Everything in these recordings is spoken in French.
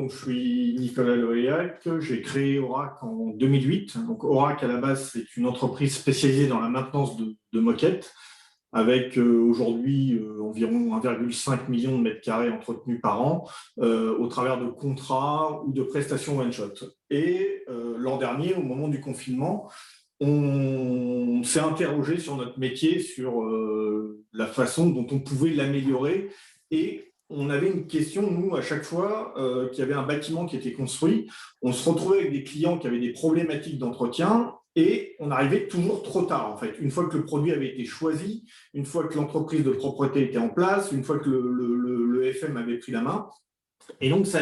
donc je suis Nicolas Loéac, j'ai créé Orac en 2008. Donc Orac, à la base, c'est une entreprise spécialisée dans la maintenance de moquettes, avec aujourd'hui environ 1,5 million de mètres carrés entretenus par an, au travers de contrats ou de prestations one-shot. Et l'an dernier, au moment du confinement, on s'est interrogé sur notre métier, sur la façon dont on pouvait l'améliorer. Et on avait une question, nous, à chaque fois qu'il y avait un bâtiment qui était construit, on se retrouvait avec des clients qui avaient des problématiques d'entretien et on arrivait toujours trop tard, en fait. Une fois que le produit avait été choisi, une fois que l'entreprise de propreté était en place, une fois que le FM avait pris la main. Et donc, tout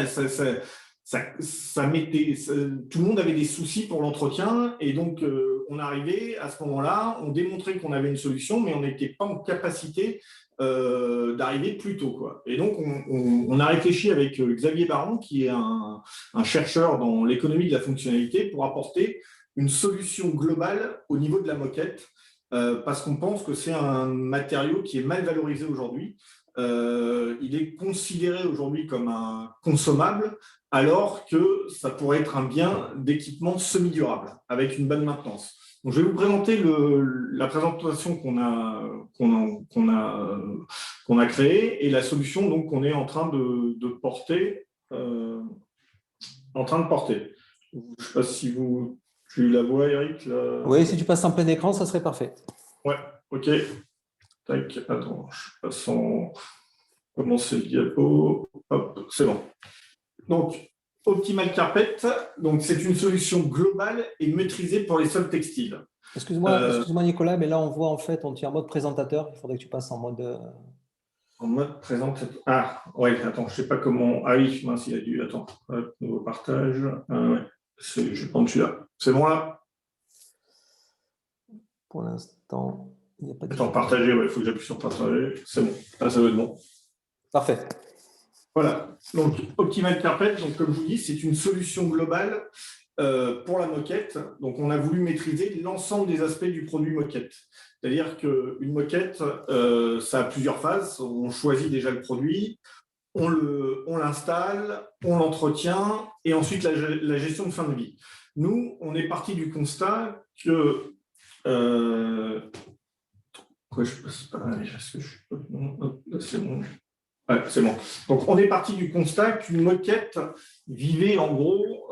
le monde avait des soucis pour l'entretien. Et donc, on arrivait à ce moment-là, on démontrait qu'on avait une solution, mais on n'était pas en capacité d'arriver plus tôt, quoi. Et donc, on a réfléchi avec Xavier Baron, qui est un chercheur dans l'économie de la fonctionnalité, pour apporter une solution globale au niveau de la moquette, parce qu'on pense que c'est un matériau qui est mal valorisé aujourd'hui. Il est considéré aujourd'hui comme un consommable, alors que ça pourrait être un bien d'équipement semi-durable, avec une bonne maintenance. Donc, je vais vous présenter la présentation qu'on a créée et la solution donc, qu'on est en train de porter. Je ne sais pas si tu la vois, Eric. Oui, si tu passes en plein écran, ça serait parfait. Ouais, ok. Tac, attends, je passe en commencer le diapo. Hop, c'est bon. Donc, Optimal Carpet, donc c'est une solution globale et maîtrisée pour les sols textiles. Excuse-moi Nicolas, mais là on voit en fait, on tient en mode présentateur. Il faudrait que tu passes en mode. En mode présentateur. Ah, ouais, attends, je ne sais pas comment. Ah oui, mince, il a dû. Attends, hop, nouveau partage. Ouais, je vais prendre celui-là. C'est bon là? Pour l'instant, il n'y a pas de. Attends, partager, il faut que j'appuie sur partager. C'est bon. Ah, ça va être bon. Parfait. Voilà. Donc, Optimal Carpet, donc, comme je vous dis, c'est une solution globale pour la moquette. Donc, on a voulu maîtriser l'ensemble des aspects du produit moquette. C'est-à-dire qu'une moquette, ça a plusieurs phases. On choisit déjà le produit, on l'installe, on l'entretient et ensuite la gestion de fin de vie. Nous, on est parti du constat que… pourquoi je passe pas… C'est bon. Ouais, c'est bon. Donc, on est parti du constat qu'une moquette vivait en gros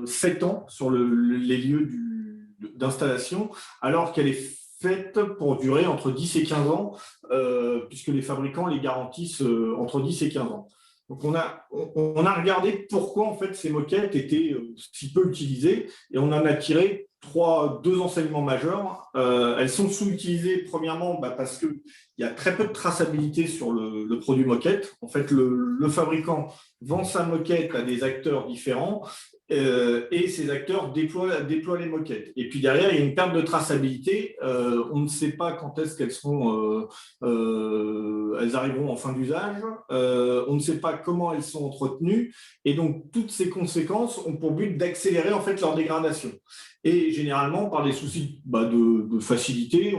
7 ans sur les lieux d'installation, alors qu'elle est faite pour durer entre 10 et 15 ans, puisque les fabricants les garantissent entre 10 et 15 ans. Donc, on a regardé pourquoi en fait ces moquettes étaient si peu utilisées et on en a tiré deux enseignements majeurs. Elles sont sous-utilisées premièrement parce qu'il y a très peu de traçabilité sur le produit moquette. En fait, le fabricant vend sa moquette à des acteurs différents et ces acteurs déploient les moquettes. Et puis derrière, il y a une perte de traçabilité. On ne sait pas quand est-ce elles arriveront en fin d'usage. On ne sait pas comment elles sont entretenues. Et donc, toutes ces conséquences ont pour but d'accélérer en fait leur dégradation. Et généralement, par des soucis de facilité,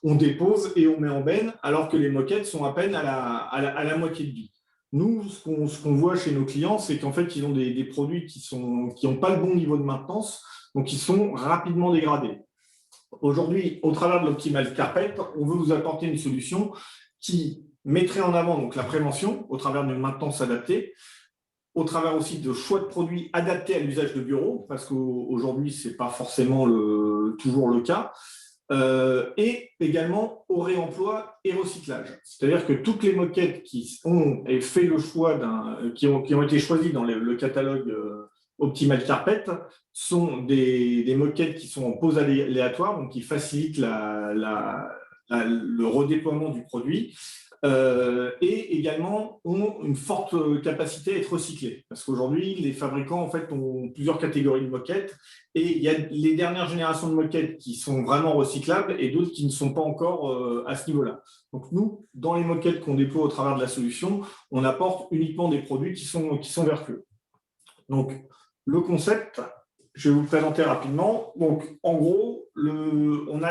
on dépose et on met en benne, alors que les moquettes sont à peine à la moitié de vie. Nous, ce qu'on voit chez nos clients, c'est qu'en fait, ils ont des produits qui n'ont pas le bon niveau de maintenance, donc ils sont rapidement dégradés. Aujourd'hui, au travers de l'Optimal Carpet, on veut vous apporter une solution qui mettrait en avant donc, la prévention au travers d'une maintenance adaptée, au travers aussi de choix de produits adaptés à l'usage de bureau, parce qu'aujourd'hui, ce n'est pas forcément toujours le cas, et également au réemploi et recyclage. C'est-à-dire que toutes les moquettes qui ont fait le choix qui ont été choisies dans le catalogue Optimal Carpet sont des moquettes qui sont en pose aléatoire, donc qui facilitent le redéploiement du produit. Et également ont une forte capacité à être recyclées. Parce qu'aujourd'hui, les fabricants en fait, ont plusieurs catégories de moquettes et il y a les dernières générations de moquettes qui sont vraiment recyclables et d'autres qui ne sont pas encore à ce niveau-là. Donc nous, dans les moquettes qu'on déploie au travers de la solution, on apporte uniquement des produits qui sont vertueux. Donc, le concept, je vais vous le présenter rapidement. Donc, en gros, on a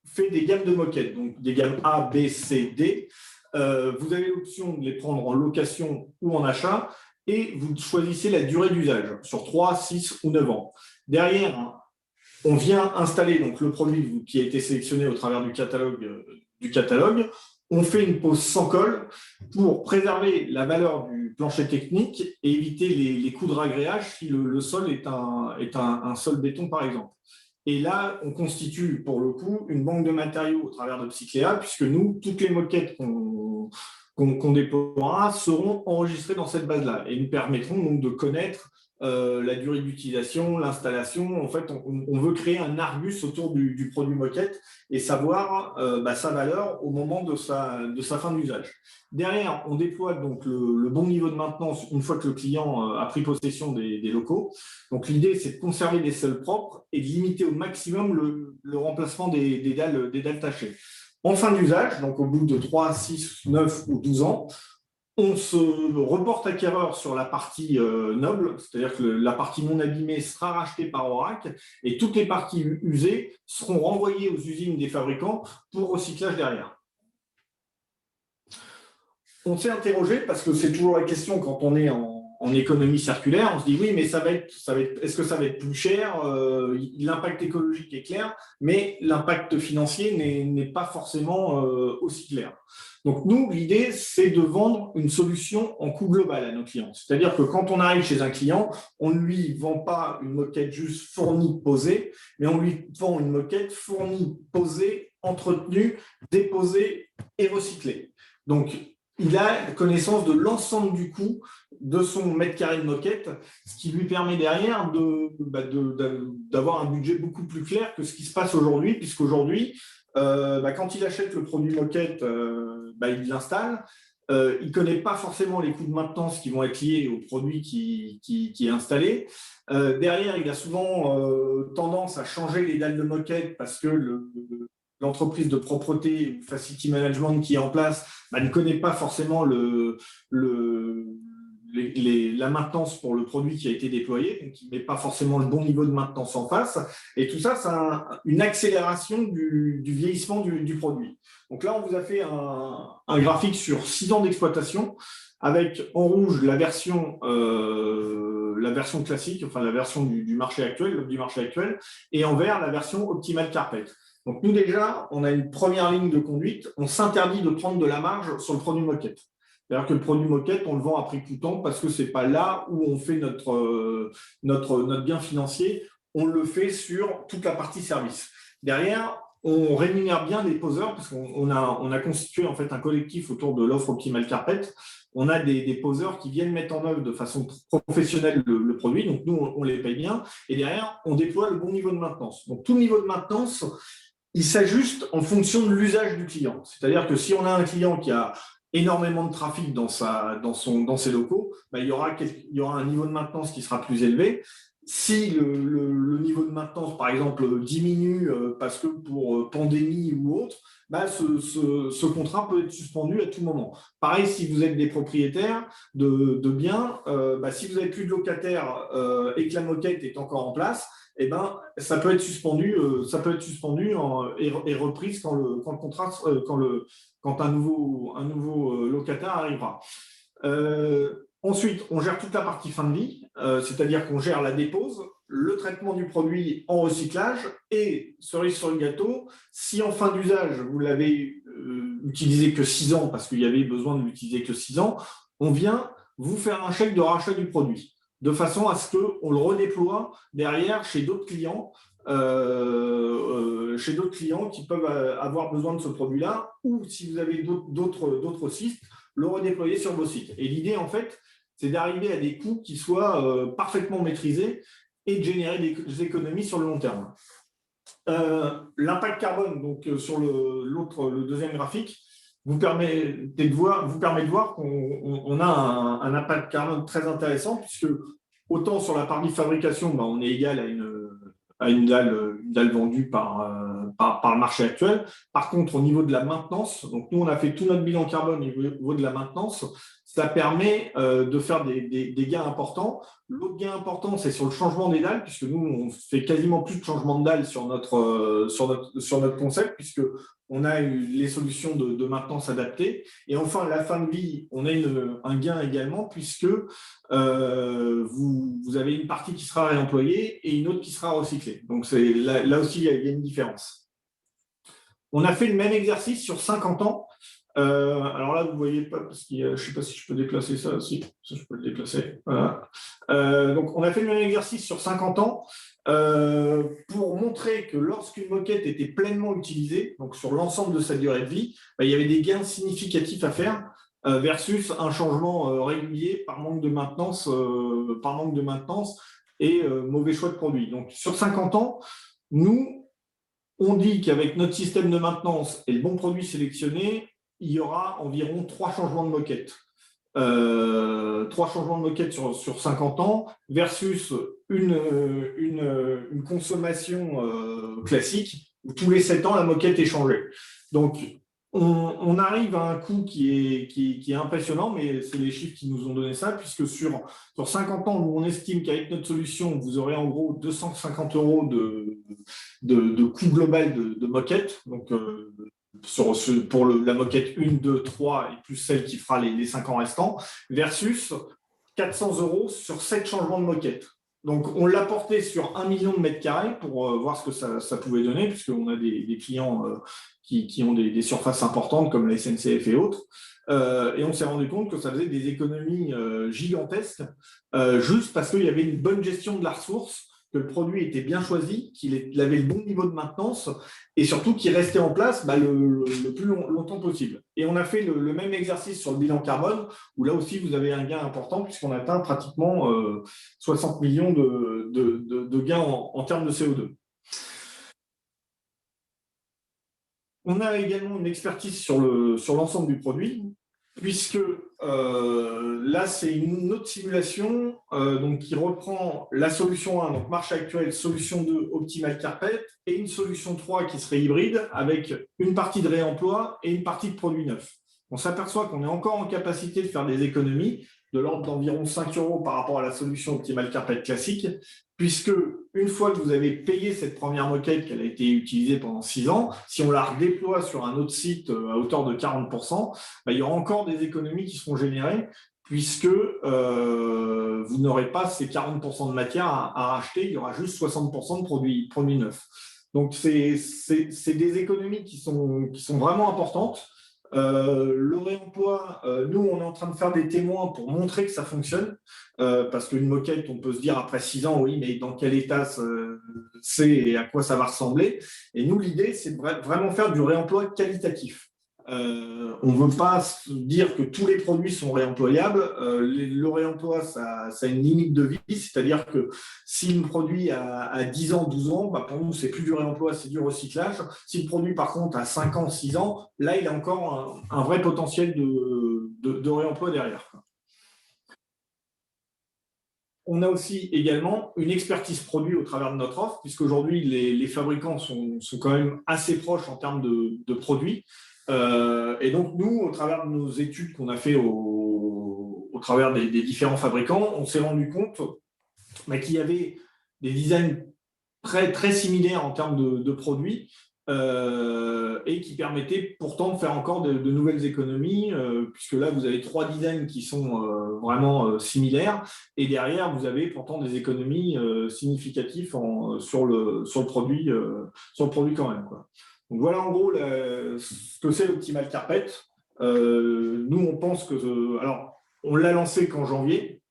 fait des gammes de moquettes, donc des gammes A, B, C, D. Vous avez l'option de les prendre en location ou en achat et vous choisissez la durée d'usage sur 3, 6 ou 9 ans. Derrière, on vient installer donc, le produit qui a été sélectionné au travers du catalogue. On fait une pose sans colle pour préserver la valeur du plancher technique et éviter les coups de ragréage si le sol est un sol béton, par exemple. Et là, on constitue pour le coup une banque de matériaux au travers de Psycléa, puisque nous, toutes les moquettes qu'on déploiera seront enregistrées dans cette base-là et nous permettront donc de connaître la durée d'utilisation, l'installation. En fait, on veut créer un argus autour du produit moquette et savoir sa valeur au moment de sa fin d'usage. Derrière, on déploie donc le bon niveau de maintenance une fois que le client a pris possession des locaux. Donc, l'idée, c'est de conserver des sols propres et de limiter au maximum le remplacement des dalles tachées. En fin d'usage, donc au bout de 3, 6, 9 ou 12 ans, on se reporte acquéreur sur la partie noble, c'est-à-dire que la partie non abîmée sera rachetée par Oracle et toutes les parties usées seront renvoyées aux usines des fabricants pour recyclage derrière. On s'est interrogé, parce que c'est toujours la question quand on est en économie circulaire, on se dit oui, mais est-ce que ça va être plus cher? L'impact écologique est clair, mais l'impact financier n'est pas forcément aussi clair. Donc nous, l'idée, c'est de vendre une solution en coût global à nos clients. C'est-à-dire que quand on arrive chez un client, on ne lui vend pas une moquette juste fournie, posée, mais on lui vend une moquette fournie, posée, entretenue, déposée et recyclée. Donc, il a connaissance de l'ensemble du coût de son mètre carré de moquette, ce qui lui permet derrière d'avoir un budget beaucoup plus clair que ce qui se passe aujourd'hui, puisqu'aujourd'hui, quand il achète le produit moquette, il l'installe. Il ne connaît pas forcément les coûts de maintenance qui vont être liés au produit qui est installé. Derrière, il a souvent tendance à changer les dalles de moquette parce que l'entreprise de propreté, facility management qui est en place, ne connaît pas forcément la maintenance pour le produit qui a été déployé, donc il ne met pas forcément le bon niveau de maintenance en face. Et tout ça, c'est une accélération du vieillissement du produit. Donc là, on vous a fait un graphique sur 6 ans d'exploitation, avec en rouge la version classique, enfin la version du marché actuel, et en vert la version Optimal Carpet. Donc nous déjà, on a une première ligne de conduite, on s'interdit de prendre de la marge sur le produit moquette. C'est-à-dire que le produit moquette, on le vend à prix coûtant parce que ce n'est pas là où on fait notre gain financier, on le fait sur toute la partie service. Derrière, on rémunère bien les poseurs parce qu'on a constitué en fait un collectif autour de l'offre Optimal Carpet. On a des poseurs qui viennent mettre en œuvre de façon professionnelle le produit, donc nous, on les paye bien. Et derrière, on déploie le bon niveau de maintenance. Donc tout niveau de maintenance, il s'ajuste en fonction de l'usage du client. C'est-à-dire que si on a un client qui a énormément de trafic dans ses locaux, il y aura un niveau de maintenance qui sera plus élevé. Si le niveau de maintenance, par exemple, diminue parce que pour pandémie ou autre, ce contrat peut être suspendu à tout moment. Pareil, si vous êtes des propriétaires de biens, si vous n'avez plus de locataires et que la moquette est encore en place, ça peut être suspendu, et reprise quand un nouveau locataire arrivera. Ensuite, on gère toute la partie fin de vie, c'est-à-dire qu'on gère la dépose, le traitement du produit en recyclage et, cerise sur le gâteau, si en fin d'usage, vous l'avez utilisé que 6 ans parce qu'il y avait besoin de l'utiliser que 6 ans, on vient vous faire un chèque de rachat du produit, de façon à ce qu'on le redéploie derrière chez d'autres clients qui peuvent avoir besoin de ce produit-là, ou si vous avez d'autres sites, le redéployer sur vos sites. Et l'idée, en fait, c'est d'arriver à des coûts qui soient parfaitement maîtrisés et de générer des économies sur le long terme. L'impact carbone, donc sur le deuxième graphique, vous permet de voir qu'on a un impact carbone très intéressant, puisque autant sur la partie fabrication, on est égal à une dalle vendue par le marché actuel. Par contre, au niveau de la maintenance, donc nous, on a fait tout notre bilan carbone au niveau de la maintenance, ça permet de faire des gains importants. L'autre gain important, c'est sur le changement des dalles, puisque nous, on fait quasiment plus de changement de dalles sur notre concept, puisque on a eu les solutions de maintenance adaptées. Et enfin, à la fin de vie, on a un gain également, puisque vous avez une partie qui sera réemployée et une autre qui sera recyclée. Donc, là aussi, il y a une différence. On a fait le même exercice sur 50 ans. Alors là, vous ne voyez pas, parce que je ne sais pas si je peux déplacer ça aussi. Ça, je peux le déplacer. Voilà. Donc, on a fait le même exercice sur 50 ans pour montrer que lorsqu'une moquette était pleinement utilisée, donc sur l'ensemble de sa durée de vie, il y avait des gains significatifs à faire versus un changement régulier par manque de maintenance, et mauvais choix de produit. Donc, sur 50 ans, nous, on dit qu'avec notre système de maintenance et le bon produit sélectionné, il y aura environ 3 changements de moquette. 3 changements de moquette sur 50 ans versus une consommation classique où tous les 7 ans, la moquette est changée. Donc, on arrive à un coût qui est impressionnant, mais c'est les chiffres qui nous ont donné ça, puisque sur 50 ans, on estime qu'avec notre solution, vous aurez en gros 250 € de coût global de moquette. Donc, pour la moquette 1, 2, 3 et plus celle qui fera les 5 ans restants, versus 400 € sur 7 changements de moquette. Donc, on l'a porté sur 1 million de mètres carrés pour voir ce que ça pouvait donner, puisqu'on a des clients qui ont des surfaces importantes comme la SNCF et autres. Et on s'est rendu compte que ça faisait des économies gigantesques juste parce qu'il y avait une bonne gestion de la ressource, que le produit était bien choisi, qu'il avait le bon niveau de maintenance et surtout qu'il restait en place le plus longtemps possible. Et on a fait le même exercice sur le bilan carbone, où là aussi vous avez un gain important puisqu'on atteint pratiquement 60 millions de gains en termes de CO2. On a également une expertise sur l'ensemble du produit, puisque là, c'est une autre simulation donc, qui reprend la solution 1, donc marche actuelle, solution 2, Optimal Carpet, et une solution 3 qui serait hybride, avec une partie de réemploi et une partie de produit neuf. On s'aperçoit qu'on est encore en capacité de faire des économies de l'ordre d'environ 5 € par rapport à la solution Optimal Carpet classique, puisque une fois que vous avez payé cette première moquette qu'elle a été utilisée pendant 6 ans, si on la redéploie sur un autre site à hauteur de 40%, il y aura encore des économies qui seront générées, puisque vous n'aurez pas ces 40% de matière à racheter, il y aura juste 60% de produits neufs. Donc, c'est des économies qui sont vraiment importantes. Le réemploi, nous, on est en train de faire des témoins pour montrer que ça fonctionne, parce qu'une moquette, on peut se dire après 6 ans, oui, mais dans quel état c'est et à quoi ça va ressembler. Et nous, l'idée, c'est de vraiment faire du réemploi qualitatif. On ne veut pas dire que tous les produits sont réemployables. Le réemploi, ça a une limite de vie, c'est-à-dire que si le produit a 10 ans, 12 ans, pour nous, c'est plus du réemploi, c'est du recyclage. Si le produit, par contre, a 5 ans, 6 ans, là, il a encore un vrai potentiel de réemploi derrière. On a aussi également une expertise produit au travers de notre offre, puisqu'aujourd'hui, les fabricants sont quand même assez proches en termes de produits. Et donc, nous, au travers de nos études qu'on a fait au travers des différents fabricants, on s'est rendu compte qu'il y avait des designs très, très similaires en termes de produits et qui permettaient pourtant de faire encore de nouvelles économies, puisque là, vous avez 3 designs qui sont vraiment similaires et derrière, vous avez pourtant des économies significatives sur le produit quand même, quoi. Donc voilà en gros ce que c'est l'Optimal Carpet. Nous, on pense que… alors, on l'a lancé qu'en janvier.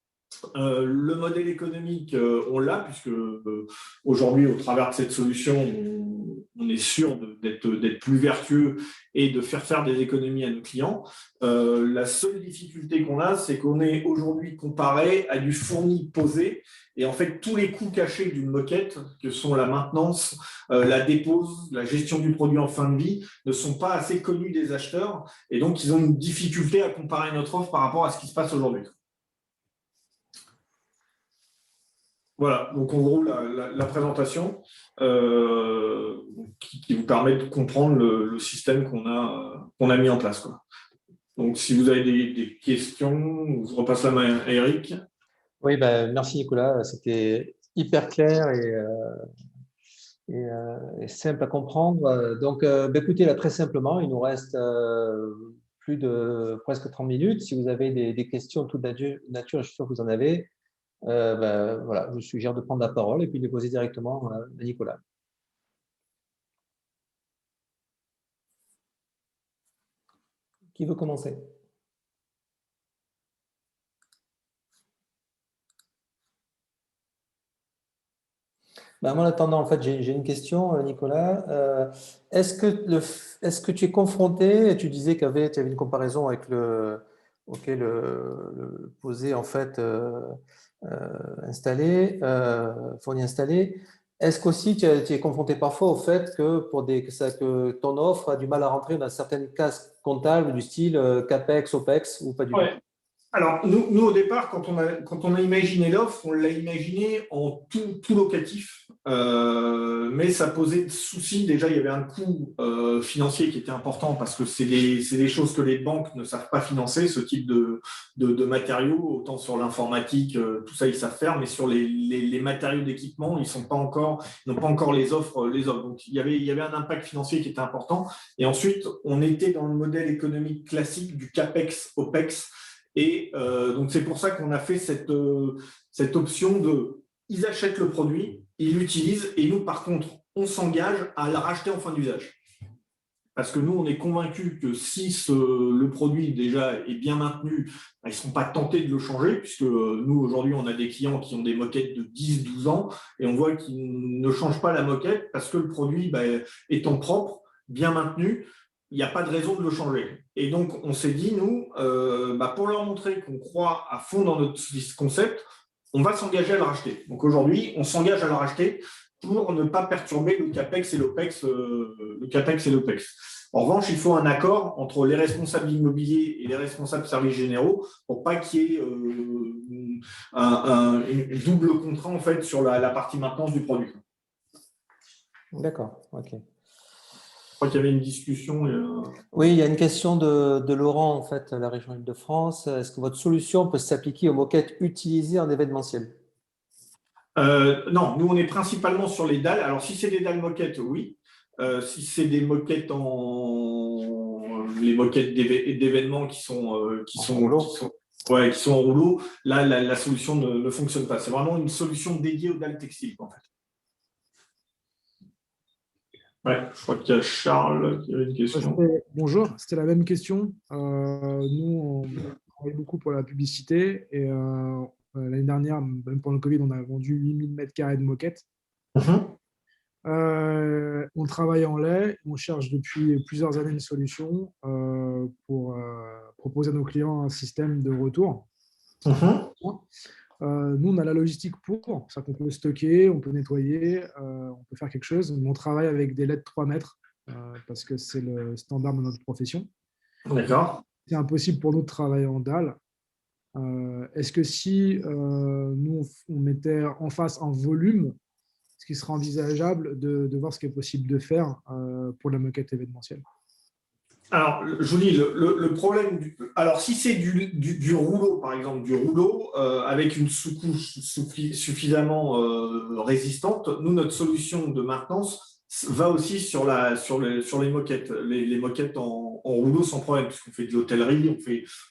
Le modèle économique, on l'a, puisque aujourd'hui, au travers de cette solution, on est sûr d'être plus vertueux et de faire des économies à nos clients. La seule difficulté qu'on a, c'est qu'on est aujourd'hui comparé à du fourni posé. Et en fait, tous les coûts cachés d'une moquette, que sont la maintenance, la dépose, la gestion du produit en fin de vie, ne sont pas assez connus des acheteurs. Et donc, ils ont une difficulté à comparer notre offre par rapport à ce qui se passe aujourd'hui. Voilà, donc en gros, la présentation qui vous permet de comprendre le système qu'on a mis en place, quoi. Donc, si vous avez des questions, je repasse la main à Eric. Oui, ben, merci Nicolas, c'était hyper clair et simple à comprendre. Donc, ben, écoutez, là, très simplement, il nous reste plus de presque 30 minutes. Si vous avez des questions de toute nature, je suis sûr que vous en avez. Ben, voilà, je vous suggère de prendre la parole et puis de les poser directement à Nicolas. Qui veut commencer? Ben, moi, en attendant, en fait, j'ai une question, Nicolas. Est-ce que tu es confronté, tu disais tu avais une comparaison avec le posé, en fait, installé, fourni installé. Est-ce qu'aussi tu es confronté parfois au fait que ton offre a du mal à rentrer dans certaines cases comptables du style CAPEX, OPEX ou pas du tout? Ouais. Alors, nous, au départ, quand on a imaginé l'offre, on l'a imaginé en tout locatif, mais ça posait de soucis. Déjà, il y avait un coût financier qui était important parce que c'est des choses que les banques ne savent pas financer, ce type de matériaux, autant sur l'informatique, tout ça, ils savent faire, mais sur les matériaux d'équipement, ils n'ont pas encore les offres. Donc, il y avait un impact financier qui était important. Et ensuite, on était dans le modèle économique classique du CAPEX, OPEX. Et donc, c'est pour ça qu'on a fait cette option de ils achètent le produit, ils l'utilisent, et nous, par contre, on s'engage à le racheter en fin d'usage. Parce que nous, on est convaincus que si le produit déjà est bien maintenu, ils ne seront pas tentés de le changer, puisque nous, aujourd'hui, on a des clients qui ont des moquettes de 10-12 ans, et on voit qu'ils ne changent pas la moquette parce que le produit, étant propre, bien maintenu, il n'y a pas de raison de le changer. Et donc, on s'est dit, nous, pour leur montrer qu'on croit à fond dans notre concept, on va s'engager à le racheter. Donc aujourd'hui, on s'engage à le racheter pour ne pas perturber le CAPEX et l'OPEX. En revanche, il faut un accord entre les responsables immobiliers et les responsables services généraux pour pas qu'il y ait une double contrat en fait sur la partie maintenance du produit. D'accord, ok. Je crois qu'il y avait une discussion. Oui, il y a une question de Laurent, en fait, la région Île-de-France. Est-ce que votre solution peut s'appliquer aux moquettes utilisées en événementiel? Non, nous, on est principalement sur les dalles. Alors, si c'est des dalles moquettes, oui. Si c'est des moquettes les moquettes d'événements qui sont en rouleau, là, la solution ne fonctionne pas. C'est vraiment une solution dédiée aux dalles textiles, en fait. Ouais, je crois qu'il y a Charles qui avait une question. Bonjour, c'était la même question. Nous, on travaille beaucoup pour la publicité et l'année dernière, même pendant le Covid, on a vendu 8000 mètres carrés de moquettes. On travaille en lait, on cherche depuis plusieurs années une solution pour proposer à nos clients un système de retour. Nous, on a la logistique pour, ça qu'on peut stocker, on peut nettoyer, on peut faire quelque chose, mais on travaille avec des laits de 3 mètres parce que c'est le standard de notre profession. D'accord. C'est impossible pour nous de travailler en dalle. Est-ce que si nous, on mettait en face un volume, ce qui serait envisageable de voir ce qui est possible de faire pour la moquette événementielle? Alors, je vous dis, le problème, alors si c'est du rouleau, par exemple, du rouleau avec une sous-couche suffisamment résistante, nous, notre solution de maintenance va aussi sur les moquettes. Les moquettes en rouleau sans problème, puisqu'on fait de l'hôtellerie,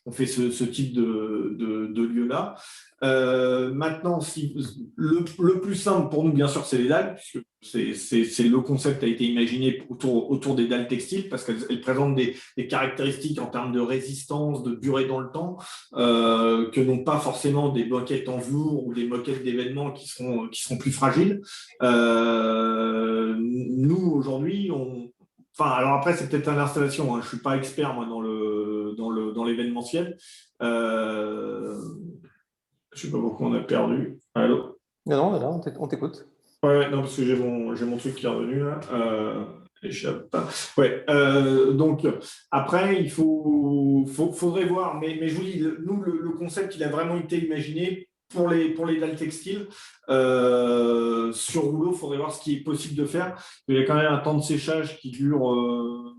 on fait ce type de lieu-là. Maintenant, le plus simple pour nous, bien sûr, c'est les dalles, puisque le concept a été imaginé autour des dalles textiles, parce qu'elles présentent des caractéristiques en termes de résistance, de durée dans le temps, que n'ont pas forcément des moquettes en velours ou des moquettes d'événements qui seront plus fragiles. Nous, aujourd'hui, alors après, c'est peut-être à l'installation. Je ne suis pas expert, moi, dans l'événementiel. Je ne sais pas pourquoi on a perdu. Allô? Non, on t'écoute. Ouais, non, parce que j'ai mon truc qui est revenu là. Échappe. Ouais. Donc après, il faudrait voir. Mais je vous dis, nous, le concept, il a vraiment été imaginé pour les dalles textiles. Sur rouleau, il faudrait voir ce qui est possible de faire. Il y a quand même un temps de séchage qui dure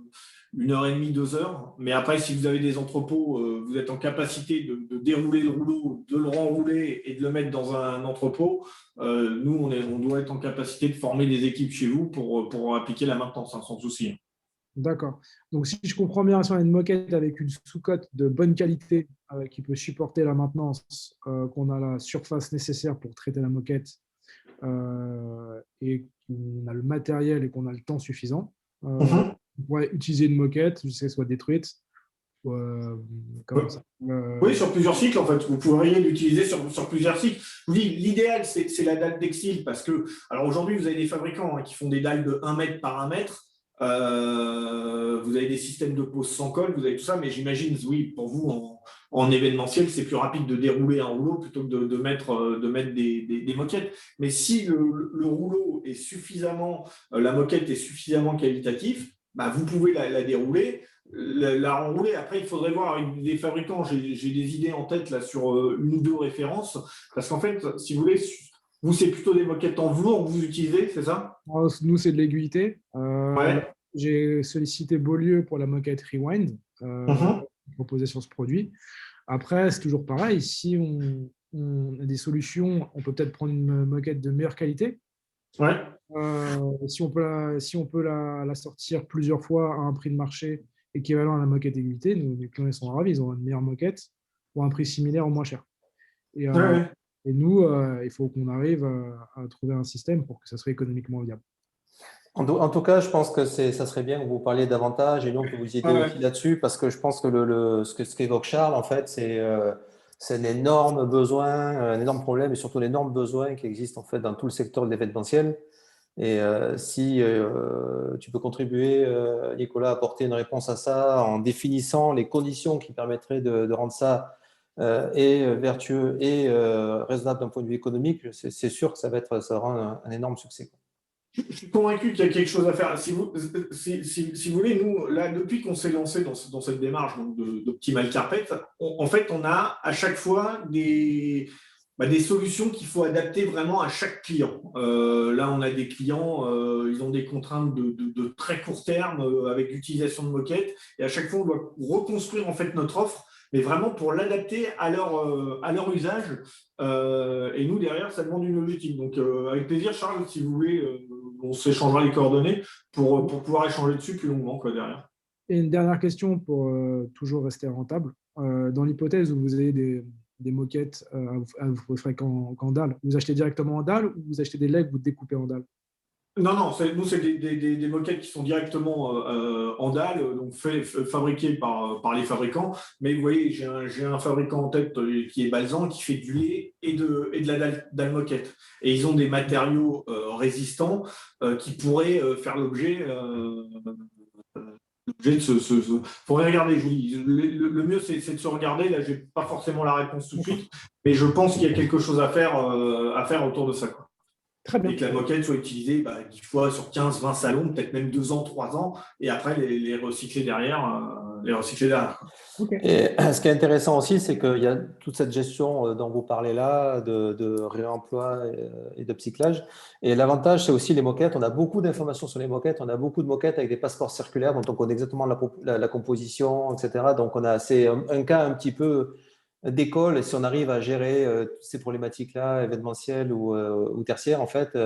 1h30, 2 heures. Mais après, si vous avez des entrepôts, vous êtes en capacité de dérouler le rouleau, de le renrouler et de le mettre dans un entrepôt. Nous, on doit être en capacité de former des équipes chez vous pour appliquer la maintenance, hein, sans souci. D'accord. Donc, si je comprends bien, si on a une moquette avec une sous-cote de bonne qualité qui peut supporter la maintenance, qu'on a la surface nécessaire pour traiter la moquette et qu'on a le matériel et qu'on a le temps suffisant, on pourrait utiliser une moquette jusqu'à ce qu'elle soit détruite. Comme ça. Oui, sur plusieurs cycles, en fait. Vous pourriez l'utiliser sur plusieurs cycles. Je vous dis, l'idéal, c'est la dalle Dexil parce que, alors aujourd'hui, vous avez des fabricants qui font des dalles de 1 mètre par 1 mètre. Vous avez des systèmes de pose sans colle, vous avez tout ça, mais j'imagine, oui, pour vous, en événementiel, c'est plus rapide de dérouler un rouleau plutôt que de mettre des moquettes. Mais si le rouleau est suffisamment, la moquette est suffisamment qualitative, bah, vous pouvez la dérouler. La renrouler. Après, il faudrait voir avec des fabricants. J'ai des idées en tête là sur 1 ou 2 références. Parce qu'en fait, si vous voulez, vous, c'est plutôt des moquettes en velours que vous utilisez, c'est ça? Nous, c'est de l'aiguïté. Ouais. J'ai sollicité Beaulieu pour la moquette Rewind proposée sur ce produit. Après, c'est toujours pareil. Si on a des solutions, on peut peut-être prendre une moquette de meilleure qualité. Ouais. Si on peut la sortir plusieurs fois à un prix de marché équivalent à la moquette aiguïtée, les clients sont ravis, ils ont une meilleure moquette pour un prix similaire ou moins cher. Et nous, il faut qu'on arrive à trouver un système pour que ça soit économiquement viable. En tout cas, je pense que ça serait bien que vous parliez davantage et donc que vous y aidiez aussi là-dessus, parce que je pense que ce qu'évoque Charles, en fait, c'est un énorme besoin, un énorme problème et surtout l'énorme besoin qui existe en fait dans tout le secteur de l'événementiel. Et si tu peux contribuer, Nicolas, à apporter une réponse à ça en définissant les conditions qui permettraient de rendre ça et vertueux et raisonnable d'un point de vue économique, c'est sûr que ça va rendre un énorme succès. Je suis convaincu qu'il y a quelque chose à faire. Si vous voulez, nous, là, depuis qu'on s'est lancé dans cette démarche d'Optimal Carpet, en fait, on a à chaque fois des solutions qu'il faut adapter vraiment à chaque client. Là, on a des clients, ils ont des contraintes de très court terme avec l'utilisation de moquettes. Et à chaque fois, on doit reconstruire en fait notre offre, mais vraiment pour l'adapter à leur usage. Et nous, derrière, ça demande une logistique. Donc, avec plaisir, Charles, si vous voulez, on s'échangera les coordonnées pour pouvoir échanger dessus plus longuement derrière. Et une dernière question pour toujours rester rentable. Dans l'hypothèse où vous avez des moquettes à vous ferez qu'en dalle, vous achetez directement en dalle ou vous achetez des legs que vous découpez en dalle? Non, nous, c'est des moquettes qui sont directement en dalle, donc fabriquées par les fabricants. Mais vous voyez, j'ai un fabricant en tête qui est Balzan, qui fait du lait et de la dalle moquette. Et ils ont des matériaux résistants qui pourraient faire l'objet de ce. Faudrait regarder, je vous dis. Le mieux, c'est de se regarder. Là, je n'ai pas forcément la réponse tout de suite, mais je pense qu'il y a quelque chose à faire autour de ça, quoi. Très bien. Et que la moquette soit utilisée 10 fois sur 15, 20 salons, peut-être même 2 ans, 3 ans, et après les recycler derrière. Okay. Et ce qui est intéressant aussi, c'est qu'il y a toute cette gestion dont vous parlez là, de réemploi et de cyclage. Et l'avantage, c'est aussi les moquettes. On a beaucoup d'informations sur les moquettes. On a beaucoup de moquettes avec des passeports circulaires dont on connaît exactement la composition, etc. Donc, c'est un cas un petit peu d'école, et si on arrive à gérer ces problématiques-là, événementielles ou tertiaires, en fait,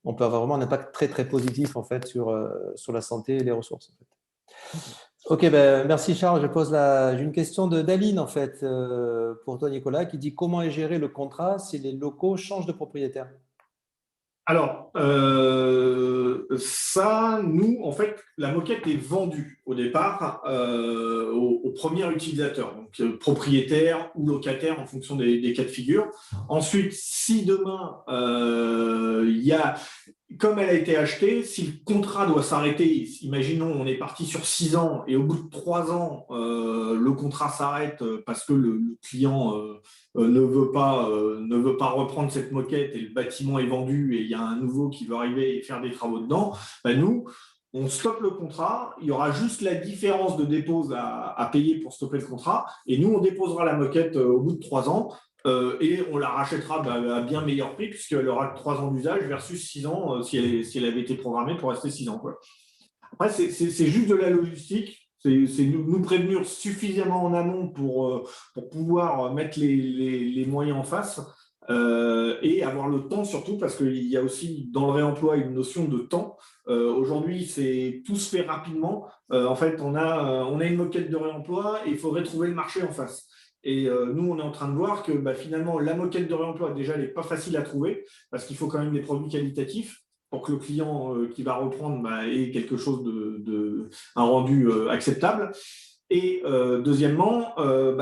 on peut avoir vraiment un impact très, très positif en fait, sur la santé et les ressources. En fait. Ok, merci Charles. J'ai une question d'Aline en fait, pour toi Nicolas, qui dit comment est géré le contrat si les locaux changent de propriétaire? Alors, ça, nous, en fait, la moquette est vendue au départ au premier utilisateur, donc propriétaire ou locataire en fonction des cas de figure. Ensuite, si demain, comme elle a été achetée, si le contrat doit s'arrêter, imaginons on est parti sur 6 ans et au bout de 3 ans, le contrat s'arrête parce que le client ne veut pas reprendre cette moquette et le bâtiment est vendu et il y a un nouveau qui veut arriver et faire des travaux dedans, nous, on stoppe le contrat, il y aura juste la différence de dépose à payer pour stopper le contrat et nous, on déposera la moquette au bout de 3 ans. Et on la rachètera à bien meilleur prix puisqu'elle aura 3 ans d'usage versus 6 ans si elle avait été programmée pour rester 6 ans. Quoi. Après, c'est juste de la logistique. C'est nous prévenir suffisamment en amont pour pouvoir mettre les moyens en face et avoir le temps surtout parce qu'il y a aussi dans le réemploi une notion de temps. Aujourd'hui, tout se fait rapidement. En fait, on a une moquette de réemploi et il faudrait trouver le marché en face. Et nous, on est en train de voir que finalement, la moquette de réemploi, déjà, elle n'est pas facile à trouver parce qu'il faut quand même des produits qualitatifs pour que le client qui va reprendre ait quelque chose un rendu acceptable. Et deuxièmement,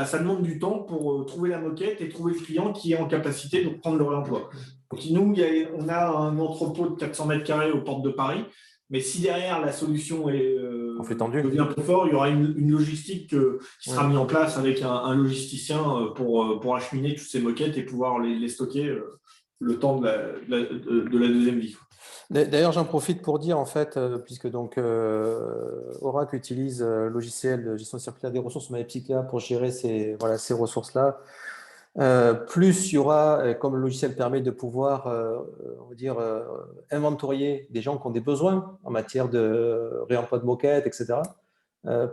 ça demande du temps pour trouver la moquette et trouver le client qui est en capacité de prendre le réemploi. Donc, nous, on a un entrepôt de 400 mètres carrés aux portes de Paris, mais si derrière la solution devient plus fort, il y aura une logistique qui sera mise en place avec un logisticien pour acheminer toutes ces moquettes et pouvoir les stocker le temps de la deuxième vie. D'ailleurs, j'en profite pour dire, en fait, puisque donc Oracle utilise le logiciel de gestion circulaire des ressources MyPsychia pour gérer ces ressources-là. Plus il y aura, comme le logiciel permet de pouvoir, on va dire, inventorier des gens qui ont des besoins en matière de réemploi de moquettes, etc.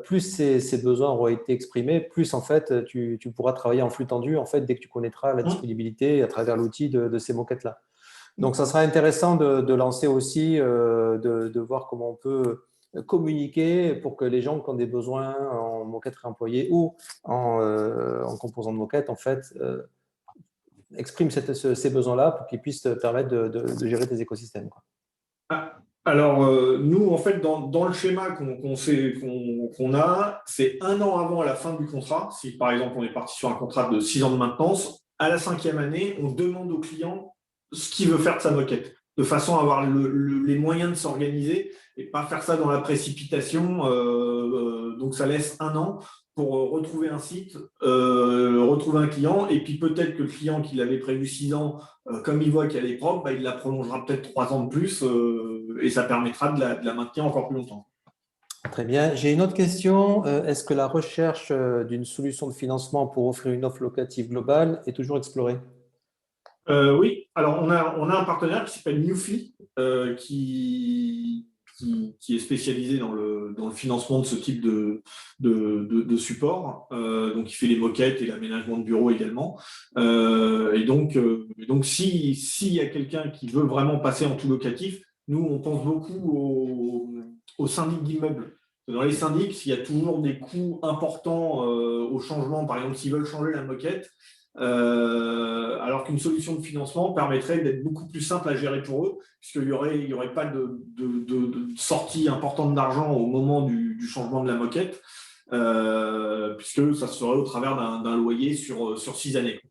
Plus ces besoins auront été exprimés, plus en fait tu pourras travailler en flux tendu en fait dès que tu connaîtras la disponibilité à travers l'outil de ces moquettes-là. Donc, ça sera intéressant de lancer aussi, de voir comment on peut communiquer pour que les gens qui ont des besoins en moquette réemployée ou en composant de moquette, en fait, expriment ces besoins-là pour qu'ils puissent te permettre de gérer tes écosystèmes, quoi. Alors, nous, en fait, dans le schéma qu'on a, c'est 1 an avant la fin du contrat. Si, par exemple, on est parti sur un contrat de 6 ans de maintenance, à la 5e année, on demande au client ce qu'il veut faire de sa moquette, de façon à avoir les moyens de s'organiser et pas faire ça dans la précipitation. Donc, ça laisse 1 an pour retrouver un site, retrouver un client, et puis peut-être que le client qui l'avait prévu 6 ans, comme il voit qu'elle est propre, il la prolongera peut-être 3 ans de plus, et ça permettra de la maintenir encore plus longtemps. Très bien. J'ai une autre question. Est-ce que la recherche d'une solution de financement pour offrir une offre locative globale est toujours explorée? Oui, alors on a un partenaire qui s'appelle Newfee, qui est spécialisé dans le financement de ce type de support. Donc, il fait les moquettes et l'aménagement de bureaux également. Et donc s'il y a quelqu'un qui veut vraiment passer en tout locatif, nous, on pense beaucoup aux syndics d'immeubles. Dans les syndics, il y a toujours des coûts importants au changement. Par exemple, s'ils veulent changer la moquette, alors qu'une solution de financement permettrait d'être beaucoup plus simple à gérer pour eux, puisqu'il n'y aurait pas de sortie importante d'argent au moment du changement de la moquette, puisque ça se ferait au travers d'un loyer sur 6 années.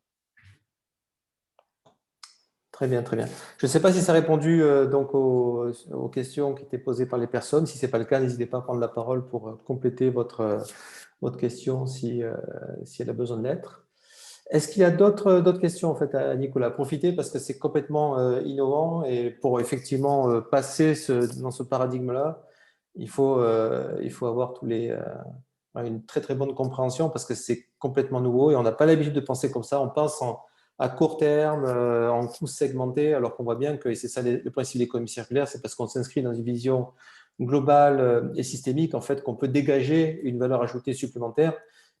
Très bien, très bien. Je ne sais pas si ça a répondu donc aux questions qui étaient posées par les personnes. Si ce n'est pas le cas, n'hésitez pas à prendre la parole pour compléter votre question si elle a besoin de l'être. Est-ce qu'il y a d'autres questions en fait à Nicolas? Profitez parce que c'est complètement innovant et pour effectivement passer dans ce paradigme-là, il faut avoir une très très bonne compréhension parce que c'est complètement nouveau et on n'a pas l'habitude de penser comme ça. On pense à court terme, en coûts segmentés, alors qu'on voit bien que, et c'est ça le principe de l'économie circulaire, c'est parce qu'on s'inscrit dans une vision globale et systémique en fait qu'on peut dégager une valeur ajoutée supplémentaire.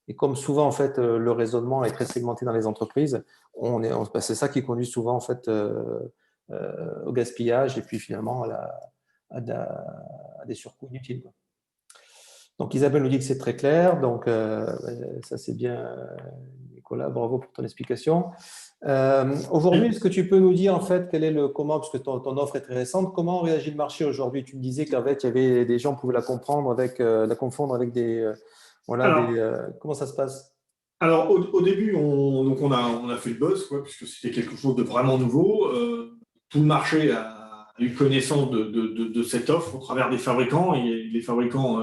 Et comme souvent, en fait, le raisonnement est très segmenté dans les entreprises, c'est ça qui conduit souvent en fait, au gaspillage et puis finalement à des surcoûts inutiles, quoi. Donc, Isabelle nous dit que c'est très clair. Donc, ça, c'est bien, Nicolas. Bravo pour ton explication. Aujourd'hui, est-ce que tu peux nous dire en fait quel est comment, puisque ton offre est très récente, comment réagit le marché aujourd'hui? Tu me disais qu'en fait, il y avait des gens qui pouvaient la confondre avec des… comment ça se passe? Alors, au début, on a fait le buzz, puisque c'était quelque chose de vraiment nouveau. Tout le marché a eu connaissance de cette offre au travers des fabricants. Et les fabricants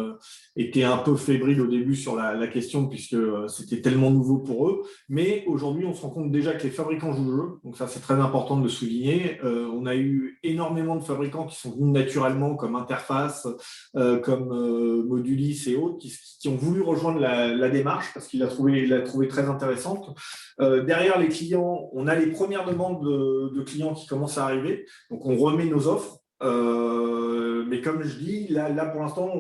étaient un peu fébriles au début sur la question, puisque c'était tellement nouveau pour eux. Mais aujourd'hui, on se rend compte déjà que les fabricants jouent le jeu. Donc ça, c'est très important de le souligner. On a eu énormément de fabricants qui sont venus naturellement, comme Interface, comme Modulis et autres, qui ont voulu rejoindre la démarche parce qu'ils l'a trouvé très intéressante. Derrière les clients, on a les premières demandes de clients qui commencent à arriver. Donc, on remet nos offres. Mais comme je dis, là pour l'instant,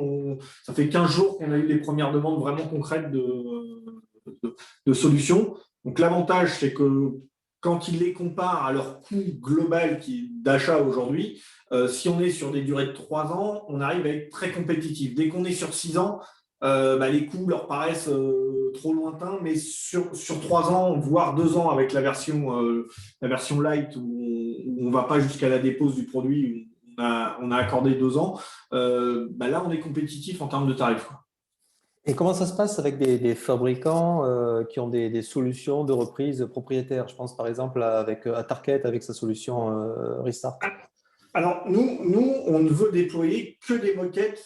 ça fait 15 jours qu'on a eu les premières demandes vraiment concrètes de solutions. Donc l'avantage, c'est que quand ils les comparent à leur coût global d'achat aujourd'hui, si on est sur des durées de 3 ans, on arrive à être très compétitif. Dès qu'on est sur 6 ans, les coûts leur paraissent trop lointains, mais sur 3 ans, voire 2 ans avec la version light où on ne va pas jusqu'à la dépose du produit, où on a accordé 2 ans, là on est compétitif en termes de tarifs, quoi. Et comment ça se passe avec des fabricants qui ont des solutions de reprise propriétaires? Je pense par exemple à Target avec sa solution Restart. Alors, nous, on ne veut déployer que des moquettes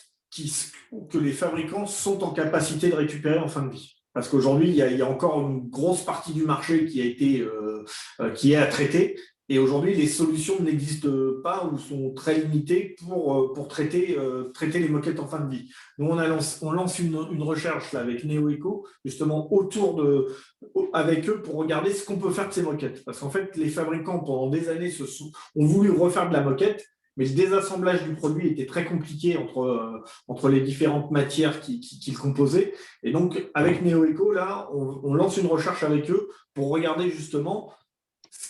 que les fabricants sont en capacité de récupérer en fin de vie. Parce qu'aujourd'hui, il y a encore une grosse partie du marché qui est à traiter. Et aujourd'hui, les solutions n'existent pas ou sont très limitées pour traiter les moquettes en fin de vie. Nous, on lance une recherche là, avec NeoEco, justement avec eux pour regarder ce qu'on peut faire de ces moquettes. Parce qu'en fait, les fabricants, pendant des années, ont voulu refaire de la moquette, mais le désassemblage du produit était très compliqué entre les différentes matières qui le composaient. Et donc, avec NeoEco, là, on lance une recherche avec eux pour regarder justement ce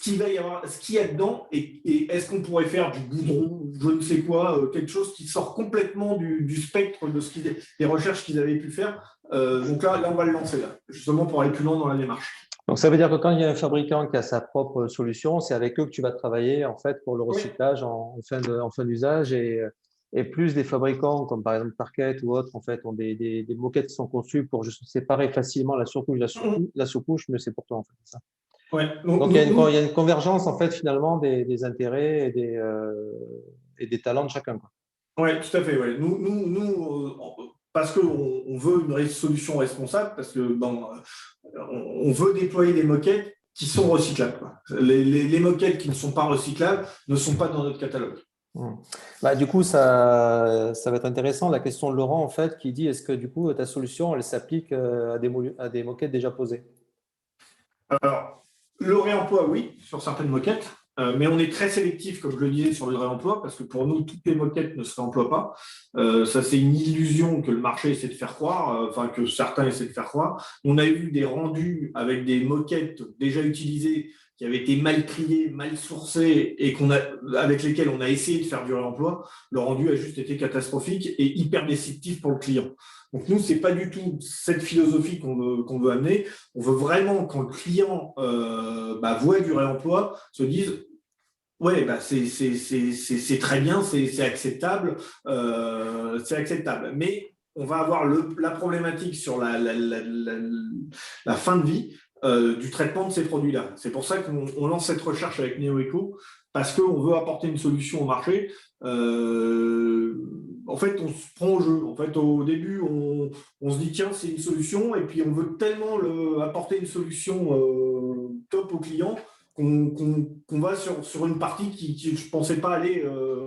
qu'il y a dedans et est-ce qu'on pourrait faire du goudron, je ne sais quoi, quelque chose qui sort complètement du spectre des recherches qu'ils avaient pu faire. Donc là, on va le lancer, là, justement pour aller plus loin dans la démarche. Donc, ça veut dire que quand il y a un fabricant qui a sa propre solution, c'est avec eux que tu vas travailler en fait pour le recyclage en fin d'usage et plus des fabricants comme par exemple Target ou autres en fait ont des moquettes qui sont conçues pour juste séparer facilement la surcouche de la sous-couche, mais c'est pour toi en fait, c'est ça. Ouais. Donc il y a une convergence en fait finalement des intérêts et des talents de chacun, quoi. Oui, tout à fait. Ouais. Nous, parce qu'on veut une solution responsable, parce que on veut déployer des moquettes qui sont recyclables, quoi. Les moquettes qui ne sont pas recyclables ne sont pas dans notre catalogue. Du coup, ça va être intéressant. La question de Laurent, en fait, qui dit est-ce que du coup ta solution, elle s'applique à des moquettes déjà posées? Alors, le réemploi, oui, sur certaines moquettes, mais on est très sélectif, comme je le disais, sur le réemploi, parce que pour nous, toutes les moquettes ne se réemploient pas. Ça, c'est une illusion que le marché essaie de faire croire, que certains essaient de faire croire. On a eu des rendus avec des moquettes déjà utilisées qui avaient été mal triées, mal sourcées et avec lesquelles on a essayé de faire du réemploi. Le rendu a juste été catastrophique et hyper déceptif pour le client. Donc nous, ce n'est pas du tout cette philosophie qu'on veut amener. On veut vraiment, quand le client voit du réemploi, se dise « ouais, c'est très bien, c'est acceptable, Mais on va avoir la problématique sur la fin de vie du traitement de ces produits-là. C'est pour ça qu'on lance cette recherche avec NeoEco, parce qu'on veut apporter une solution au marché. En fait, on se prend au jeu. En fait, au début, on se dit tiens, c'est une solution, et puis on veut tellement apporter une solution top au client qu'on va sur une partie qui je ne pensais pas aller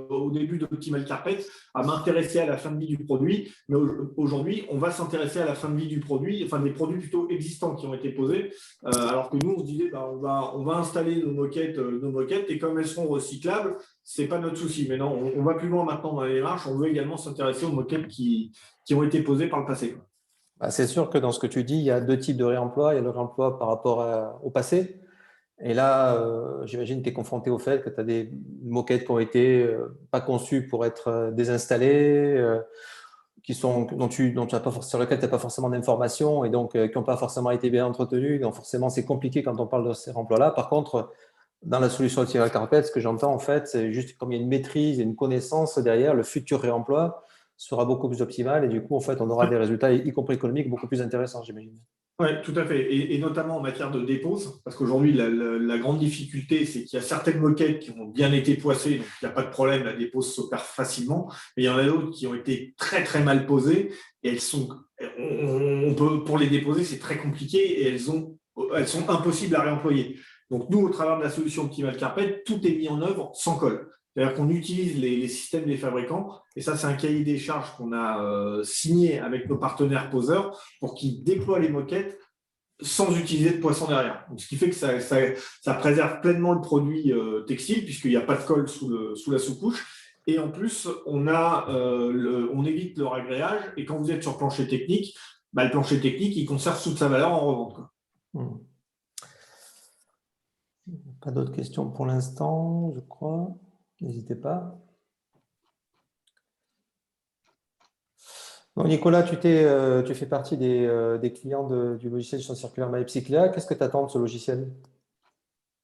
au début d'Optimal Carpet, à m'intéresser à la fin de vie du produit. Mais aujourd'hui, on va s'intéresser à la fin de vie du produit, enfin des produits plutôt existants qui ont été posés, alors que nous, on se disait on va installer nos moquettes, et comme elles seront recyclables, ce n'est pas notre souci. Mais non, on va plus loin maintenant dans la démarche. On veut également s'intéresser aux moquettes qui ont été posées par le passé. C'est sûr que dans ce que tu dis, il y a deux types de réemploi. Il y a le réemploi par rapport au passé. Et là, j'imagine que tu es confronté au fait que tu as des moquettes qui ont été pas conçues pour être désinstallées, sur lesquelles tu n'as pas forcément d'informations et donc qui n'ont pas forcément été bien entretenues. Donc forcément, c'est compliqué quand on parle de ces réemplois-là. Par contre, dans la solution Optimal Carpet, ce que j'entends en fait, c'est juste comme il y a une maîtrise et une connaissance derrière, le futur réemploi sera beaucoup plus optimal et du coup, en fait, on aura des résultats, y compris économiques, beaucoup plus intéressants, j'imagine. Oui, tout à fait. Et notamment en matière de dépose, parce qu'aujourd'hui, la grande difficulté, c'est qu'il y a certaines moquettes qui ont bien été poissées, donc il n'y a pas de problème, la dépose s'opère facilement. Mais il y en a d'autres qui ont été très, très mal posées et pour les déposer, c'est très compliqué et elles sont impossibles à réemployer. Donc nous, au travers de la solution Optimal Carpet, tout est mis en œuvre sans colle. C'est-à-dire qu'on utilise les systèmes des fabricants, et ça, c'est un cahier des charges qu'on a signé avec nos partenaires poseurs pour qu'ils déploient les moquettes sans utiliser de poisson derrière. Donc, ce qui fait que ça préserve pleinement le produit textile, puisqu'il n'y a pas de colle sous la sous-couche. Et en plus, on évite le ragréage. Et quand vous êtes sur plancher technique, le plancher technique, il conserve toute sa valeur en revente, quoi. Pas d'autres questions pour l'instant, je crois. N'hésitez pas. Donc, Nicolas, tu fais partie des clients du logiciel gestion circulaire MyPsycléa. Qu'est-ce que tu attends de ce logiciel?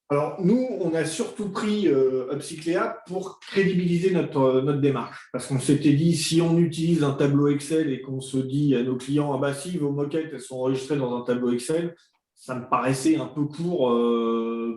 Alors, nous, on a surtout pris Upcycléa pour crédibiliser notre démarche. Parce qu'on s'était dit, si on utilise un tableau Excel et qu'on se dit à nos clients, ah bah si, vos moquettes, elles sont enregistrées dans un tableau Excel, ça me paraissait un peu court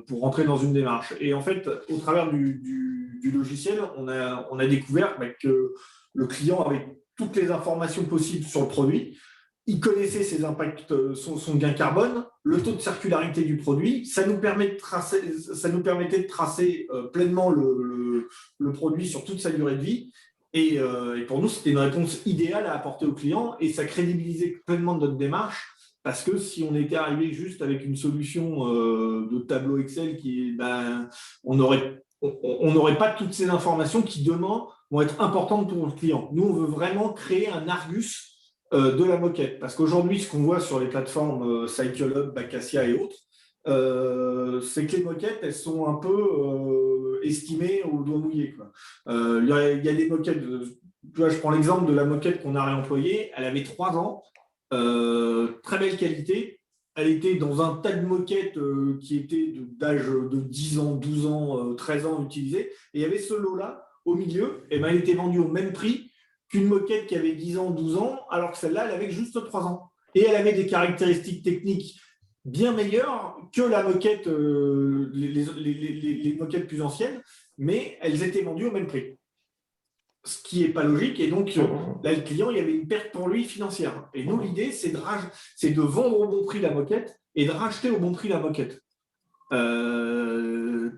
pour rentrer dans une démarche. Et en fait, au travers du logiciel, on a découvert que le client avait toutes les informations possibles sur le produit. Il connaissait ses impacts, son gain carbone, le taux de circularité du produit. Ça nous permettait de tracer pleinement le produit sur toute sa durée de vie. Et pour nous, c'était une réponse idéale à apporter au client et ça crédibilisait pleinement notre démarche. Parce que si on était arrivé juste avec une solution de tableau Excel, on n'aurait pas toutes ces informations qui demain vont être importantes pour le client. Nous, on veut vraiment créer un Argus de la moquette. Parce qu'aujourd'hui, ce qu'on voit sur les plateformes CycleHub, Bacassia et autres, c'est que les moquettes, elles sont un peu estimées au doigt mouillé, quoi. Il y a des moquettes, je prends l'exemple de la moquette qu'on a réemployée, elle avait 3 ans, très belle qualité. Elle était dans un tas de moquettes qui étaient d'âge de 10 ans, 12 ans, 13 ans utilisées. Et il y avait ce lot-là au milieu, et elle était vendue au même prix qu'une moquette qui avait 10 ans, 12 ans, alors que celle-là, elle avait juste 3 ans. Et elle avait des caractéristiques techniques bien meilleures que la moquette, les moquettes plus anciennes, mais elles étaient vendues au même prix. Ce qui n'est pas logique. Et donc, là, le client, il y avait une perte pour lui financière. Et nous, l'idée, c'est de vendre au bon prix la moquette et de racheter au bon prix la moquette.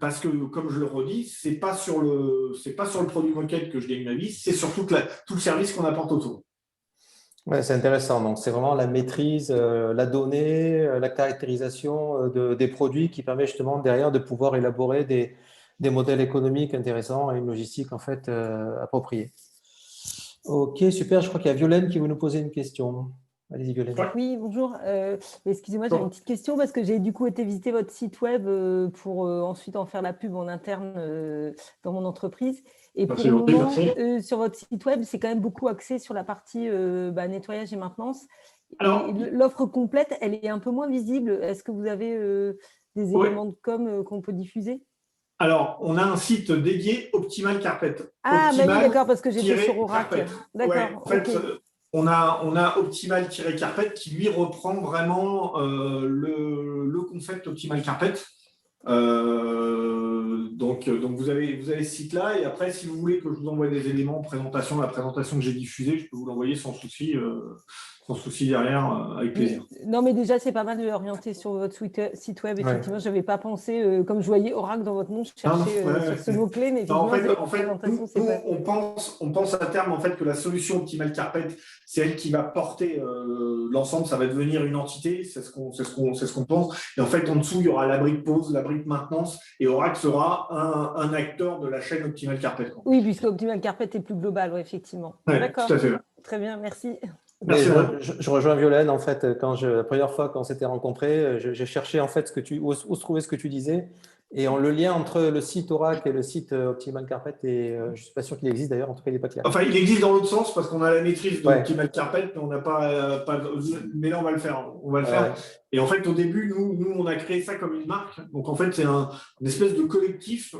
Parce que, comme je le redis, c'est pas sur le produit moquette que je gagne ma vie, c'est surtout tout le service qu'on apporte autour. Ouais, c'est intéressant. Donc, c'est vraiment la maîtrise, la donnée, la caractérisation des produits qui permet justement derrière de pouvoir élaborer des modèles économiques intéressants et une logistique en fait appropriée. Ok, super. Je crois qu'il y a Violaine qui veut nous poser une question. Allez-y, Violaine. Oui, bonjour. Excusez-moi, j'avais une petite question parce que j'ai du coup été visiter votre site web pour ensuite en faire la pub en interne dans mon entreprise. Et pour le moment, sur votre site web, c'est quand même beaucoup axé sur la partie nettoyage et maintenance. L'offre complète, elle est un peu moins visible. Est-ce que vous avez des éléments de com qu'on peut diffuser? Alors, on a un site dédié Optimal Carpet. Ah, bah oui, d'accord, parce que j'étais sur Oracle. D'accord, ouais, en fait, on a Optimal-Carpet qui, lui, reprend vraiment le concept Optimal Carpet. Donc vous avez ce site-là. Et après, si vous voulez que je vous envoie des éléments, la présentation que j'ai diffusée, je peux vous l'envoyer sans souci derrière, avec plaisir. Non, mais déjà, c'est pas mal de orienter sur votre site web. Effectivement, je n'avais pas pensé, comme je voyais Oracle dans votre nom, je cherchais sur ce mot-clé. Mais en fait, on pense à terme en fait, que la solution Optimal Carpet, c'est elle qui va porter l'ensemble, ça va devenir une entité, c'est ce qu'on pense. Et en fait, en dessous, il y aura la brique pause, la brique maintenance, et Oracle sera un acteur de la chaîne Optimal Carpet. Oui, puisque Optimal Carpet est plus global, effectivement. Ouais, d'accord. Tout à fait. Très bien, merci. Je rejoins Violaine, en fait, la première fois qu'on s'était rencontrés, j'ai cherché en fait où se trouvait ce que tu disais. Et le lien entre le site Oracle et le site Optimal Carpet, je ne suis pas sûr qu'il existe d'ailleurs, en tout cas, il n'est pas clair. Enfin, il existe dans l'autre sens parce qu'on a la maîtrise de Optimal Carpet, mais on n'a pas. Mais là, on va le faire. Et en fait, au début, nous, on a créé ça comme une marque. Donc, en fait, c'est une espèce de collectif.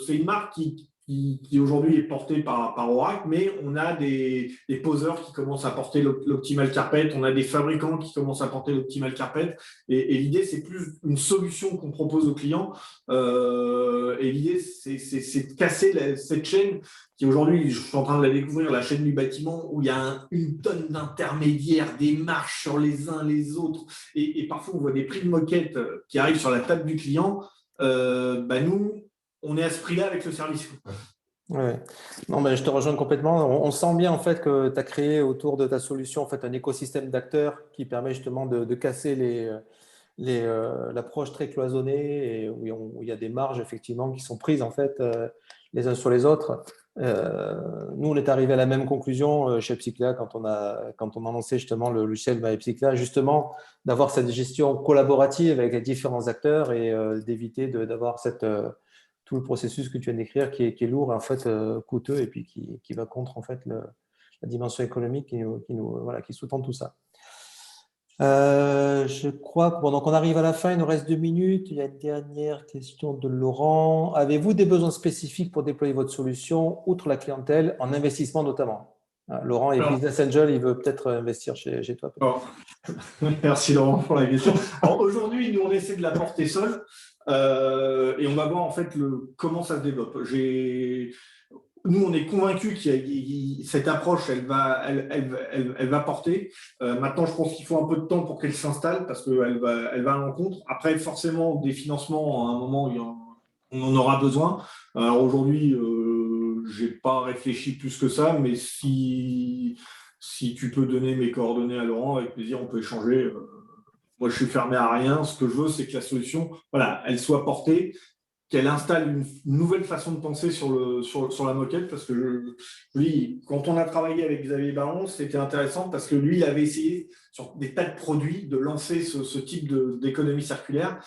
C'est une marque qui aujourd'hui est portée par Oracle, mais on a des poseurs qui commencent à porter l'Optimal Carpet, on a des fabricants qui commencent à porter l'Optimal Carpet, et l'idée, c'est plus une solution qu'on propose aux clients, et l'idée, c'est de casser cette chaîne qui aujourd'hui, je suis en train de la découvrir, la chaîne du bâtiment, où il y a une tonne d'intermédiaires, des marches sur les uns les autres, et parfois on voit des prix de moquette qui arrivent sur la table du client. Nous, on est à ce prix-là avec le service. Ouais. Non, je te rejoins complètement. On sent bien en fait que tu as créé autour de ta solution en fait, un écosystème d'acteurs qui permet justement de casser l'approche très cloisonnée et où il y a des marges effectivement qui sont prises en fait les uns sur les autres. Nous, on est arrivé à la même conclusion chez Psycla quand on a lancé justement le logiciel by Psycla, justement d'avoir cette gestion collaborative avec les différents acteurs et d'éviter d'avoir tout le processus que tu viens d'écrire qui est lourd et en fait coûteux et puis qui va contre en fait la dimension économique qui sous-tend tout ça. Je crois que donc on arrive à la fin, il nous reste 2 minutes. Il y a une dernière question de Laurent. Avez-vous des besoins spécifiques pour déployer votre solution, outre la clientèle, en investissement notamment? Laurent est Business Angel, il veut peut-être investir chez toi. Merci Laurent pour la question. Aujourd'hui, nous on essaie de la porter seule et on va voir en fait comment ça se développe. Nous, on est convaincus que cette approche, elle va porter. Maintenant, je pense qu'il faut un peu de temps pour qu'elle s'installe parce qu'elle va à l'encontre. Après, forcément, des financements, à un moment, on en aura besoin. Alors aujourd'hui, je n'ai pas réfléchi plus que ça, mais si tu peux donner mes coordonnées à Laurent, avec plaisir, on peut échanger. Moi, je suis fermé à rien. Ce que je veux, c'est que la solution, voilà, elle soit portée, qu'elle installe une nouvelle façon de penser sur la moquette, parce que lui, quand on a travaillé avec Xavier Baron, c'était intéressant parce que lui, il avait essayé sur des tas de produits de lancer ce type d'économie circulaire.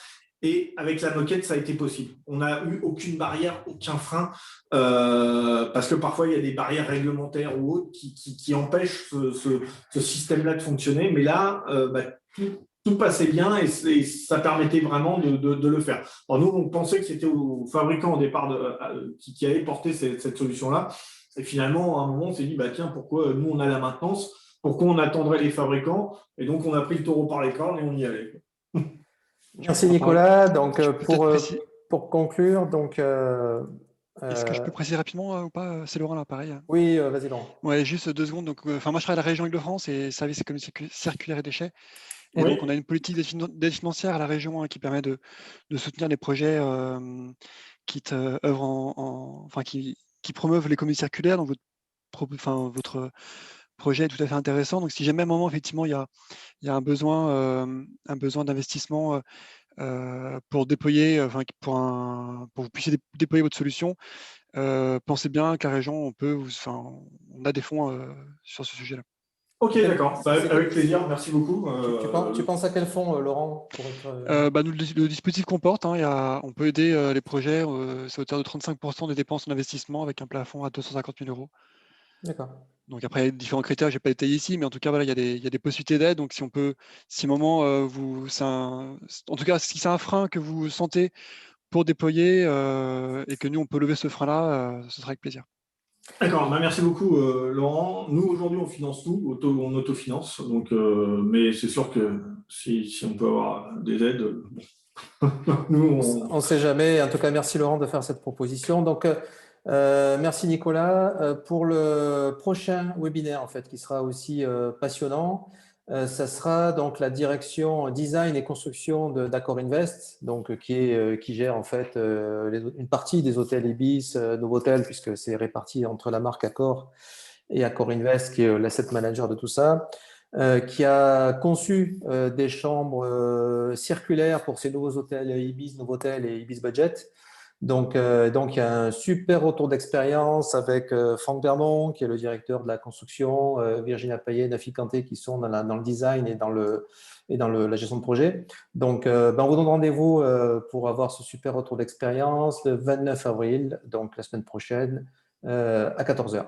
Et avec la moquette, ça a été possible. On n'a eu aucune barrière, aucun frein, parce que parfois, il y a des barrières réglementaires ou autres qui empêchent ce système-là de fonctionner. Mais là, tout passait bien et ça permettait vraiment de le faire. Alors nous, on pensait que c'était aux fabricants au départ qui avaient porté cette solution-là. Et finalement, à un moment, on s'est dit, tiens, pourquoi nous, on a la maintenance? Pourquoi on attendrait les fabricants? Et donc, on a pris le taureau par les cornes et on y allait. Merci Nicolas. Donc, pour conclure, donc… Est-ce que je peux préciser rapidement ou pas? C'est Laurent là, pareil. Oui, vas-y Laurent. Ouais, juste 2 secondes. Donc, moi, je travaille à la région Île-de-France et service économique circulaire et déchets. Et donc, on a une politique d'aide financière à la région qui permet de soutenir les projets qui œuvrent qui promeuvent l'économie circulaire. Donc, votre projet est tout à fait intéressant. Donc, si jamais à un moment, effectivement, il y a un besoin d'investissement pour déployer, pour que vous puissiez déployer votre solution, pensez bien qu'à la région, on a des fonds sur ce sujet-là. Ok, d'accord. Avec plaisir. Merci beaucoup. Tu penses à quel fonds, Laurent le dispositif comporte, on peut aider les projets, c'est à hauteur de 35% des dépenses en investissement avec un plafond à 250 000 €. D'accord. Donc après, il y a différents critères, je ne vais pas détailler ici, mais en tout cas, voilà, il y a des possibilités d'aide. Donc si moment, en tout cas, si c'est un frein que vous sentez pour déployer et que nous, on peut lever ce frein-là, ce sera avec plaisir. D'accord, merci beaucoup Laurent. Nous, aujourd'hui, on finance tout, on autofinance. Donc, mais c'est sûr que si on peut avoir des aides, nous, on ne sait jamais. En tout cas, merci Laurent de faire cette proposition. Donc, merci Nicolas. Pour le prochain webinaire, en fait, qui sera aussi passionnant, ça sera donc la direction design et construction d'Accor Invest, donc qui gère en fait une partie des hôtels Ibis, Novotel, puisque c'est réparti entre la marque Accor et Accor Invest, qui est l'asset manager de tout ça, qui a conçu des chambres circulaires pour ces nouveaux hôtels Ibis, Novotel et Ibis Budget. Donc, il y a un super retour d'expérience avec Franck Bermond, qui est le directeur de la construction, Virginia Payet, Nafi Kanté, qui sont dans le design et dans la gestion de projet. Donc, on vous donne rendez-vous pour avoir ce super retour d'expérience le 29 avril, donc la semaine prochaine, à 14 h.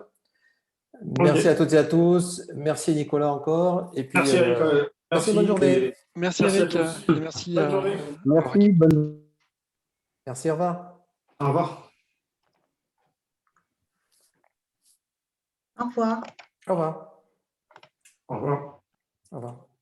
Merci à toutes et à tous. Merci Nicolas encore. Et puis, merci Eric. Passez une bonne journée. Merci Eric. Et merci. Bonne journée. Merci. Merci, au revoir. Au revoir. Au revoir. Au revoir. Au revoir. Au revoir.